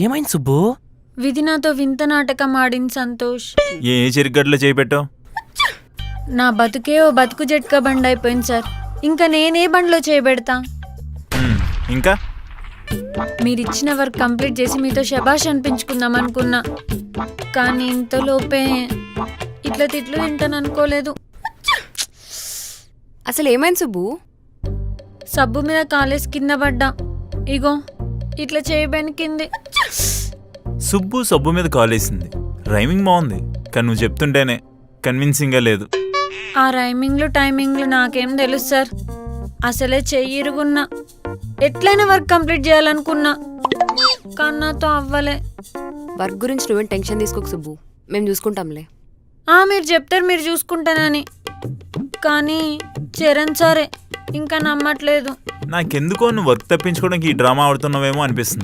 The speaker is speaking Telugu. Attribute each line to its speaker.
Speaker 1: ఏమైంది సుబ్బు?
Speaker 2: విధి నాతో వింత నాటకం ఆడింది సంతోష్.
Speaker 3: ఏ చిరిగడ్డలో చేయబెట్టావు?
Speaker 2: నా బతుకే ఓ బతుకు జట్కా బండి అయిపోయింది సార్. ఇంకా నేనే బండిలో చేయబెడతా.
Speaker 3: ఇంకా
Speaker 2: మీరిచ్చిన వర్క్ కంప్లీట్ చేసి మీతో శబాష్ అనిపించుకుందాం అనుకున్నా, కానీ ఇంతలోపే ఇట్లా తిట్లు తింటాను అనుకోలేదు.
Speaker 4: అసలు ఏమైంది సుబ్బు?
Speaker 2: సబ్బు మీద కాలేసి కింద పడ్డా. ఇగో ఇట్లా చేయబెనికింది.
Speaker 3: సుబ్బు సబ్బు మీద కాలేసింది. రైమింగ్ బాగుంది, కానీ నువ్వు చెప్తుంటేనే కన్విన్సింగ్గా లేదు.
Speaker 2: ఆ రైమింగ్లు టైమింగ్లు నాకేం తెలుసు సార్. అసలే చెయ్యి ఇరుగున్నా. ఎట్లయినా వర్క్ కంప్లీట్ చేయాలనుకున్నా, కానీ నాతో అవ్వలే.
Speaker 4: వర్క్ గురించి నువ్వేం టెన్షన్ తీసుకోకు సుబ్బు, మేము చూసుకుంటాంలే.
Speaker 2: మీరు చెప్తారు మీరు చూసుకుంటానని, కానీ చరణ్ సరే ఇంకా నమ్మట్లేదు.
Speaker 3: నాకెందుకో నువ్వు వర్క్ తప్పించుకోవడానికి ఈ డ్రామా ఆడుతున్నావేమో అనిపిస్తుంది.